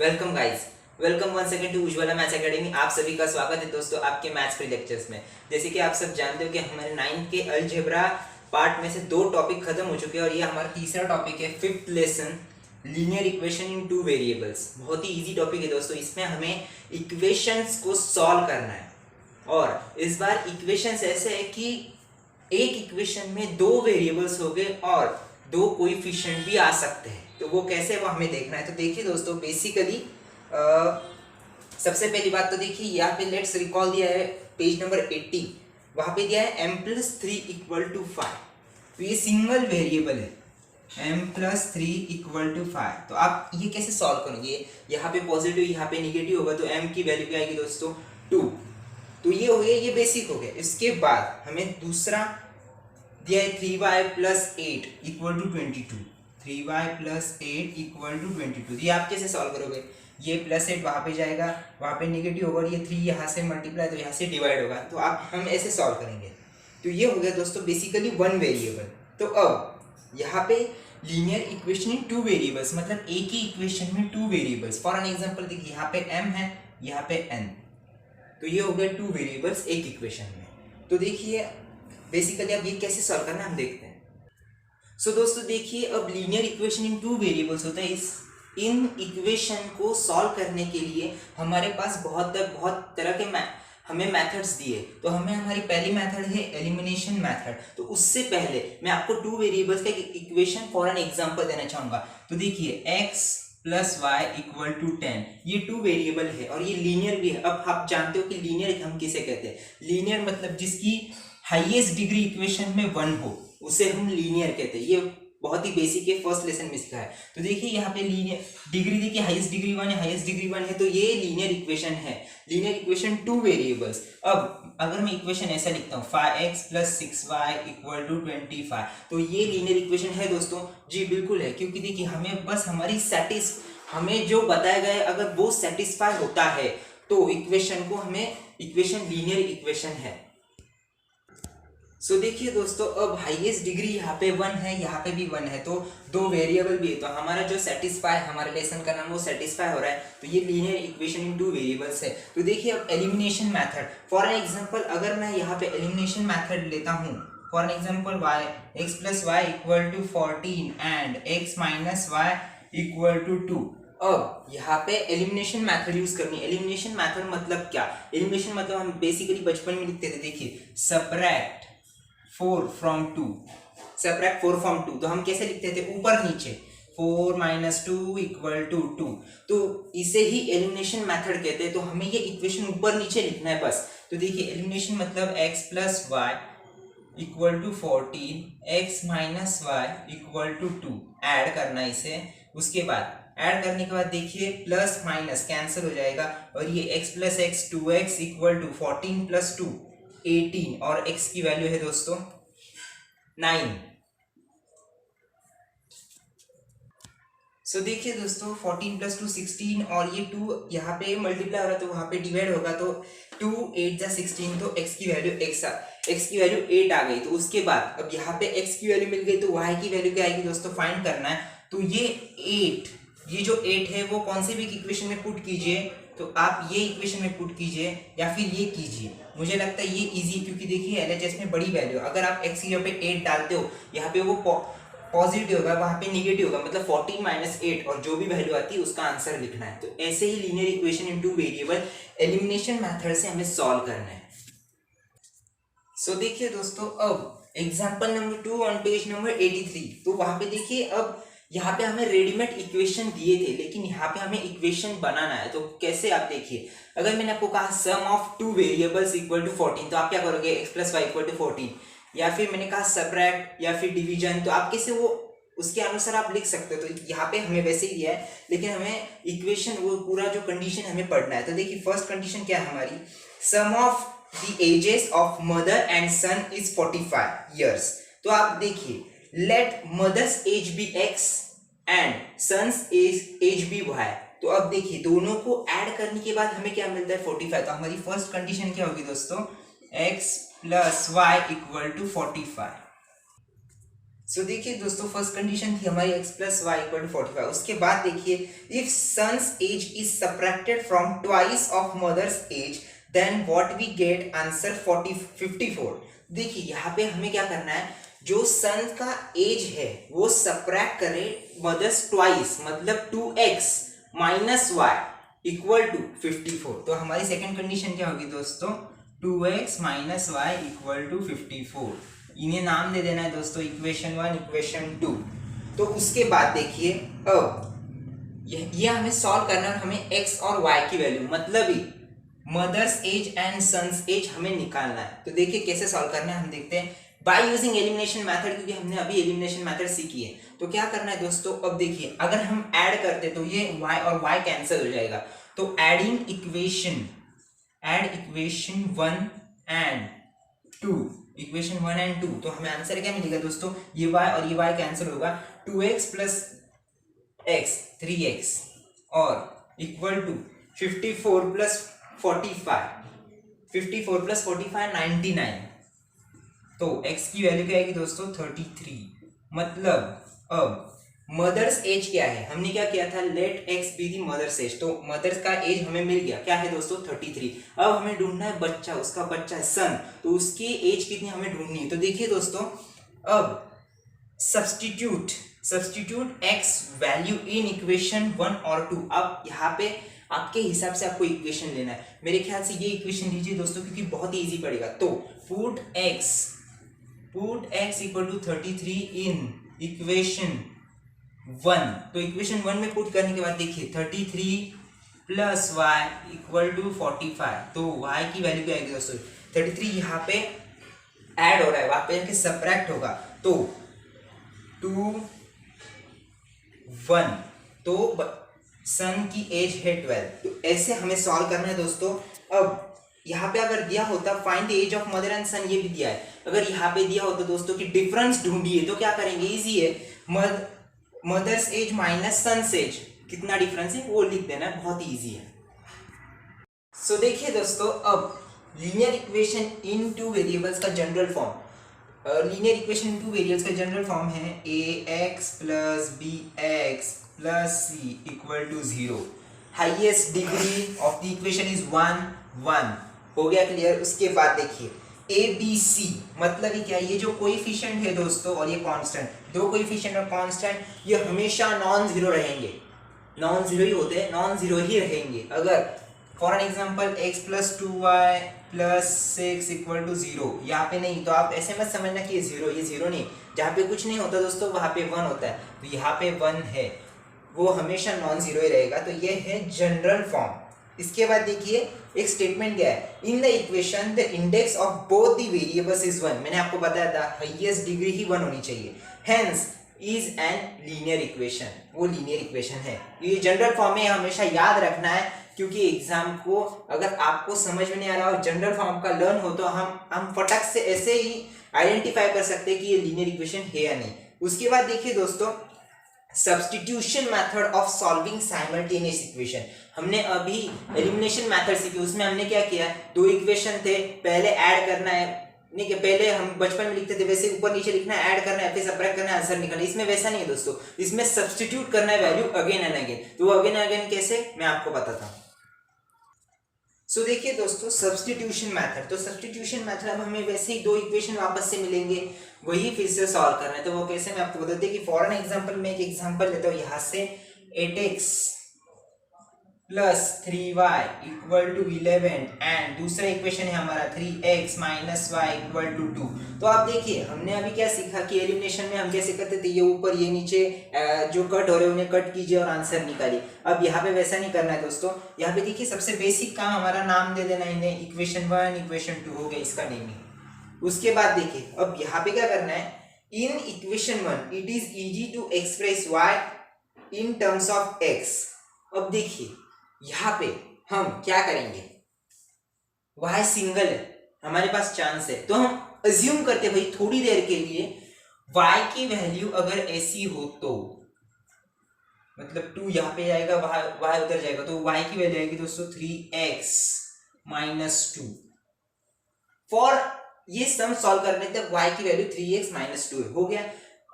Welcome guys, welcome one second to Ujjwala maths academy. आप सभी का स्वागत है दोस्तों आपके मैथ्स फ्री लेक्चर्स में। जैसे कि आप सब जानते हो कि हमारे 9th के अलजेब्रा पार्ट में से 2 टॉपिक खत्म हो चुके हैं और ये हमारा तीसरा टॉपिक है, 5th lesson, linear equation in 2 variables. बहुत ही इजी टॉपिक है दोस्तों। इसमें हमें इक्वेशंस को सॉल्व करना है और इस बार इक्वेशंस ऐसे है कि एक इक्वेशन में 2 वेरिएबल्स हो गए और 2 कोएफिशिएंट भी आ सकते हैं। तो वो कैसे, वो हमें देखना है। तो देखिए दोस्तों, बेसिकली सबसे पहली बात तो देखिए, यहाँ पे लेट्स रिकॉल दिया है पेज नंबर 80। वहां पे दिया है m+3 = 5। तो ये सिंगल वेरिएबल है, m+3 = 5। तो आप ये कैसे सॉल्व करोगे? यहाँ पे पॉजिटिव, यहाँ पे निगेटिव होगा तो m की वैल्यू क्या आएगी दोस्तों? 2। तो ये हो गया, ये बेसिक हो गया। इसके बाद हमें दूसरा दिया है 3y + 8 = 22। 3y + 8 = 22। ये आप कैसे सॉल्व करोगे? ये +8 वहां पे जाएगा, वहां पे निगेटिव होगा, और ये 3 यहाँ से मल्टीप्लाई तो यहाँ से डिवाइड होगा। तो हम ऐसे सॉल्व करेंगे। तो ये हो गया दोस्तों बेसिकली 1 वेरिएबल। तो अब यहाँ पे लीनियर इक्वेशन इन 2 वेरिएबल्स, मतलब एक ही इक्वेशन में 2 वेरिएबल्स। फॉर एन एग्जांपल देखिए, यहाँ पे m है, यहाँ पे n। तो ये हो गया 2 वेरिएबल्स एक इक्वेशन में। तो देखिए बेसिकली अब ये कैसे सॉल्व करना है हम देखते हैं। सो दोस्तों देखिए, अब लीनियर इक्वेशन इन 2 वेरिएबल्स होता है। इन इक्वेशन को सॉल्व करने के लिए हमारे पास बहुत तरह के हमें मेथड्स दिए। तो हमारी पहली मेथड है एलिमिनेशन मेथड। तो उससे पहले मैं आपको 2 वेरिएबल्स का इक्वेशन फॉर एन एग्जांपल देना चाहूंगा। तो देखिए x + y = 10, ये 2 वेरिएबल है और ये लीनियर भी है। अब आप जानते हो कि लीनियर हम किसे कहते हैं? लीनियर मतलब जिसकी हाईएस्ट डिग्री इक्वेशन में 1 हो, उसे हम लीनियर कहते हैं। ये बहुत ही बेसिक है, फर्स्ट लेसन में सीखा है। तो देखिए यहाँ पे लीनियर डिग्री देखिए, हाईएस्ट डिग्री 1 है, हाईएस्ट डिग्री 1 है, तो ये लीनियर इक्वेशन है। Linear equation 2 variables. अब अगर मैं इक्वेशन ऐसा लिखता हूँ 5x + 6y = 25, तो ये लीनियर इक्वेशन है दोस्तों। जी बिल्कुल है, क्योंकि देखिए हमें बस हमें जो बताया गया है, अगर वो सेटिस्फाई होता है तो इक्वेशन को हमें इक्वेशन लीनियर इक्वेशन है। सो देखिए दोस्तों, अब हाईएस्ट डिग्री यहाँ पे 1 है, यहाँ पे भी 1 है, तो 2 वेरिएबल भी है। तो हमारा जो सेटिस्फाई, हमारे लेसन का नाम वो सेटिस्फाई हो रहा है। तो ये लीनियर इक्वेशन इन 2 वेरिएबल्स है। तो देखिए अब elimination method, for an example अगर मैं यहाँ पे एलिमिनेशन मेथड लेता हूँ, for an example x + y = 14 and x - y = 2। अब यहाँ पे एलिमिनेशन मेथड यूज करनी है। एलिमिनेशन मेथड मतलब क्या? एलिमिनेशन मतलब हम बेसिकली बचपन में लिखते थे, देखिए सबट्रैक्ट 4 from 2। सबट्रैक्ट 4 from 2 तो हम कैसे लिखते थे? ऊपर नीचे, 4 - 2 = 2। तो इसे ही एलिमिनेशन मेथड कहते हैं। तो हमें ये इक्वेशन ऊपर नीचे लिखना है बस। तो देखिए एलिमिनेशन मतलब x + y = 14, x - y = 2, add करना इसे। उसके बाद ऐड करने के बाद देखिए प्लस माइनस कैंसिल हो जाएगा और ये x + x 2x = 14 + 2 18, और x की वैल्यू है दोस्तों 9। सो देखिए दोस्तों 14 + 2 16, और ये 2 यहाँ पे मल्टीप्लाई हो रहा है तो वहाँ पे डिवाइड होगा। तो 2 8 = 16, तो x की वैल्यू 8 आ गई। तो उसके बाद अब यहाँ पे x की वैल्यू मिल गई, तो y की वैल्यू क्या आएगी दोस्तों? फाइंड करना है। तो ये जो 8 है वो कौन से भी इक्वेशन में पुट कीजिए। तो आप ये इक्वेशन में पुट कीजिए या फिर ये कीजिए। मुझे लगता है ये इजी, क्योंकि देखिए एलएचएस में बड़ी वैल्यू, अगर आप x की जगह पे 8 डालते हो, यहाँ पे वो पॉजिटिव होगा, वहां पे निगेटिव होगा, मतलब 14 - 8, और जो भी वैल्यू आती है उसका आंसर लिखना है। तो ऐसे ही linear equation in 2 variable elimination method से हमें सॉल्व करना है। सो देखिए दोस्तों, अब example number 2 on page number 83। तो वहां पे देखिए, अब यहाँ पे हमें रेडीमेड इक्वेशन दिए थे, लेकिन यहाँ पे हमें इक्वेशन बनाना है। तो कैसे? आप देखिए, अगर मैंने आपको कहा सम ऑफ 2 वेरिएबल्स = 14, तो आप क्या करोगे? x + y = 14। या फिर मैंने कहा सबट्रैक्ट या फिर डिवीजन, तो आप कैसे वो उसके अनुसार आप लिख सकते हो। तो यहाँ पे हमें वैसे ही दिया है, लेकिन हमें इक्वेशन वो पूरा जो कंडीशन हमें पढ़ना है। तो देखिए फर्स्ट कंडीशन क्या है हमारी? Sum of the ages of mother and son is 45 years। तो आप देखिए, let mother's age be x and son's age be y। तो अब देखिए दोनों को ऐड करने के बाद हमें क्या मिलता है? 45। तो हमारी फर्स्ट कंडीशन क्या होगी दोस्तों? x + y = 45। सो देखिए दोस्तों, फर्स्ट कंडीशन थी हमारी x plus y equal to 45। उसके बाद देखिए, if son's age is subtracted from twice of mother's age then what we get answer 54। देखिए यहाँ पे हमें क्या करना है, जो सन का एज है वो सब्ट्रैक्ट करे मदर्स ट्वाइस, मतलब 2x minus Y equal to 54। तो हमारी सेकेंड कंडीशन क्या होगी दोस्तों, 2x minus Y equal to 54। इन्हें नाम दे देना है दोस्तों, इक्वेशन 1 इक्वेशन 2। तो उसके बाद देखिए, अब ये हमें सॉल्व करना है और हमें x और y की वैल्यू, मतलब ही mother's age and son's age हमें निकालना है। तो देखिए कैसे सॉल्व करना है, हम देखते हैं बाय यूजिंग एलिमिनेशन मेथड, क्योंकि हमने अभी एलिमिनेशन मेथड सीखी है। तो क्या करना है दोस्तों, अब देखिए अगर हम ऐड करते तो ये y और y कैंसिल हो जाएगा। तो adding equation, add equation 1 and 2, equation 1 and 2, तो हमें आंसर क्या मिलेगा दोस्तों, ये y और ये y कैंसिल होगा, 2x प्लस x 3x और इक्वल टू 54 प्लस 45, 54 प्लस 45 99। तो x की वैल्यू क्या आएगी दोस्तों, 33। मतलब अब मदर्स एज क्या है, हमने क्या किया था, let x be the mother's age. तो मदर्स का एज हमें मिल गया, क्या है दोस्तों 33। अब हमें ढूंढना है बच्चा, उसका बच्चा है सन, तो उसकी एज कितनी हमें ढूंढनी है। तो देखिए दोस्तों, अब substitute x value in equation 1 और 2। अब यहाँ पे आपके हिसाब से आपको इक्वेशन लेना है, मेरे ख्याल से ये इक्वेशन लीजिए दोस्तों, क्योंकि बहुत ही इजी पड़ेगा। तो put x equal to 33 in equation 1। तो इक्वेशन 1 में पुट करने के बाद देखिए 33 प्लस वाई इक्वल टू 45। तो y की वैल्यू क्या आएगी दोस्तों, 33 यहाँ पे ऐड हो रहा है, वहां पे जाके सब्ट्रैक्ट होगा, तो 2 1, तो सन की एज है 12। तो ऐसे हमें सॉल्व करना है दोस्तों। अब यहाँ पे अगर दिया होता find the age of mother and son, ये भी दिया है, अगर यहाँ पे दिया होता दोस्तों कि डिफरेंस ढूंढिए, तो क्या करेंगे, इजी है, mother's age minus son's age, कितना डिफरेंस है वो लिख देना, बहुत ही इजी है। सो देखिए दोस्तों, अब linear equation in two variables का general form, linear equation in two variables का जनरल फॉर्म है ax plus bx plus c equal to 0। Highest degree of the equation is 1 1। हो गया क्लियर। उसके बाद देखिए ABC मतलब ये क्या है, ये जो कोएफिशिएंट है दोस्तों और ये कांस्टेंट, दो कोएफिशिएंट और कांस्टेंट ये हमेशा नॉन जीरो रहेंगे, नॉन जीरो ही होते हैं, नॉन जीरो ही रहेंगे। अगर for an example x plus 2y plus 6 equal to 0 यहाँ पे नहीं, तो आप ऐसे मत समझना कि ये जीरो नहीं, जहाँ पे कुछ नहीं होता दोस्तों वहाँ पे 1 होता है, तो यहाँ पे 1 है, वो हमेशा नॉन जीरो ही रहेगा। तो ये है जनरल फॉर्म। इसके बाद देखिए एक स्टेटमेंट क्या है, in the equation the index of both the variables is 1। मैंने आपको बताया था हाईएस्ट डिग्री ही 1 होनी चाहिए, hence is an linear equation, वो लीनियर इक्वेशन है। ये जनरल फॉर्म में हमेशा याद रखना है, क्योंकि एग्जाम को अगर आपको समझ में नहीं आ रहा और जनरल फॉर्म का लर्न हो तो हम फटक से ऐसे ही आइडेंटिफाई कर सकते हैं कि ये लीनियर इक्वेशन है या नहीं। उसके बाद देखिए दोस्तों, substitution method of solving simultaneous equation, हमने अभी एलिमिनेशन मेथड सीखी, उसमें हमने क्या किया, दो इक्वेशन थे, पहले ऐड करना है, नहीं कि पहले हम बचपन में लिखते थे वैसे ऊपर नीचे लिखना है, ऐड करना है, फिर सबट्रैक्ट करना है, आंसर निकालना है। इसमें वैसा नहीं है दोस्तों, इसमें सब्स्टिट्यूट करना है वैल्यू अगेन एंड अगेन। तो वो अगेन एंड अगेन कैसे, मैं आपको बताता हूँ। सो देखिए दोस्तों, सब्स्टिट्यूशन मेथड, तो सब्स्टिट्यूशन मेथड अब हमें वैसे ही दो इक्वेशन वापस से मिलेंगे, वही फिर से सॉल्व करना है। तो वो कैसे, मैं आपको बताते हैं कि फॉर एन एग्जांपल में एक एग्जांपल लेता हूँ यहाँ से, 8x plus 3y equal to 11 and दूसरा इक्वेशन है हमारा 3x minus y equal to 2। तो आप देखिए हमने अभी क्या सीखा कि एलिमिनेशन में हम कैसे करते थे, ये ऊपर ये नीचे जो कट हो रहे हैं उन्हें कट कीजिए और आंसर निकालिए। अब यहाँ पे वैसा नहीं करना है दोस्तों, यहाँ पे देखिए सबसे बेसिक काम हमारा नाम दे देना इन्हें, इक्वेशन 1 इक्वेशन 2 हो गया इसका नेमिंग। उसके बाद देखिए अब यहाँ पे क्या करना है, in equation 1 it is easy to express y in terms of x। अब देखिए यहाँ पे हम क्या करेंगे, y सिंगल है, हमारे पास चांस है, तो हम अज्यूम करते भाई थोड़ी देर के लिए y की वैल्यू अगर ऐसी हो तो, मतलब 2 यहाँ पे जाएगा, y उधर जाएगा, तो y की वैल्यू आएगी दोस्तों 3x माइनस 2। फॉर ये सम सॉल्व करने तक y की वैल्यू 3x माइनस 2 हो गया।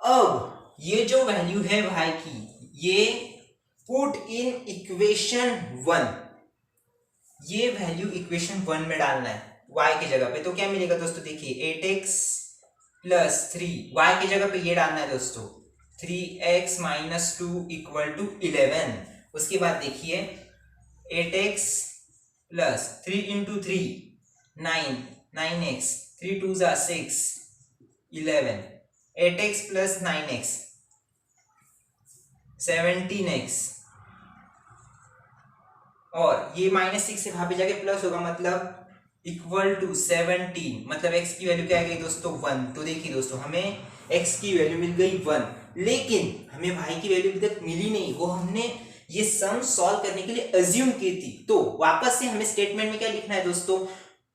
अब ये जो वैल्यू है भाई की, ये पुट इन इक्वेशन 1, ये वैल्यू इक्वेशन 1 में डालना है y की जगह पे। तो क्या मिलेगा दोस्तों, देखिए 8x प्लस 3, y की जगह पे ये डालना है दोस्तों 3x माइनस 2 इक्वल टू 11। उसके बाद देखिए 8x प्लस 3 इंटू 3 9, 9x, 3 2 जा 6, 11, 8x प्लस 9x 17x, और ये -6 से वहां पे जाके प्लस होगा, मतलब इक्वल टू 17, मतलब x की वैल्यू क्या आ गई दोस्तों 1। तो देखिए दोस्तों, हमें x की वैल्यू मिल गई 1, लेकिन हमें y की वैल्यू अभी तक मिली नहीं, वो हमने ये सम सॉल्व करने के लिए अज्यूम की थी। तो वापस से हमें स्टेटमेंट में क्या लिखना है दोस्तों,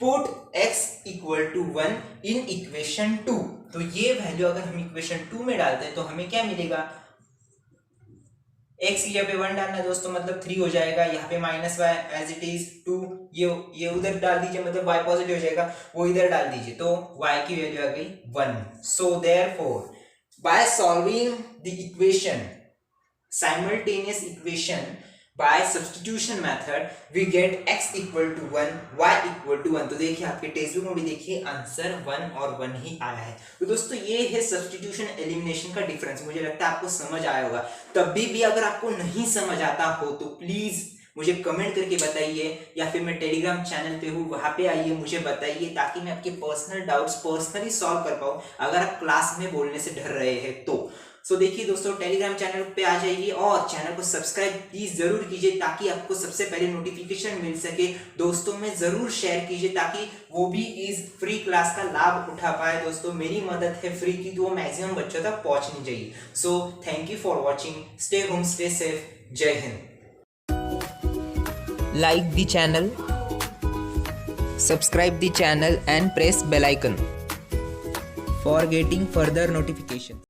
put x equal to 1 in equation 2। तो ये वैल्यू अगर हम इक्वेशन 2 में डालते हैं तो हमें क्या मिलेगा, x की जगह पे 1 डालना है दोस्तों, मतलब 3 हो जाएगा। यहाँ पे minus y as it is 2, ये उधर डाल दीजिए, मतलब y पॉजिटिव हो जाएगा, वो इधर डाल दीजिए, तो y की वैल्यू आ गई 1। So therefore by solving the equation, simultaneous equation by substitution method we get x equal to 1, y equal to 1। तो देखिए आपके टेक्स्ट बुक में भी देखिए आंसर 1 और 1 ही आया है। तो दोस्तों ये है सब्स्टिट्यूशन एलिमिनेशन का डिफरेंस। मुझे लगता है आपको समझ आया होगा। तभी भी अगर आपको नहीं समझ आता हो तो प्लीज मुझे कमेंट करके बताइए, या फिर मैं टेलीग्राम चैनल पे हूँ, वहां पे आइए, मुझे बताइए, ताकि मैं आपके पर्सनल डाउट्स पर्सनली सॉल्व कर पाऊँ, अगर आप क्लास में बोलने से डर रहे हैं तो। सो देखिए दोस्तों, टेलीग्राम चैनल पे आ जाइए और चैनल को सब्सक्राइब प्लीज जरूर कीजिए, ताकि आपको सबसे पहले नोटिफिकेशन मिल सके। दोस्तों में जरूर शेयर कीजिए, ताकि वो भी इस फ्री क्लास का लाभ उठा पाए। दोस्तों मेरी मदद है फ्री की, तो वो मैक्सिमम बच्चों तक पहुंचनी चाहिए। So thank you for watching, stay home, stay safe, जय Hind. Like the channel, subscribe the channel and press bell icon for getting further notifications.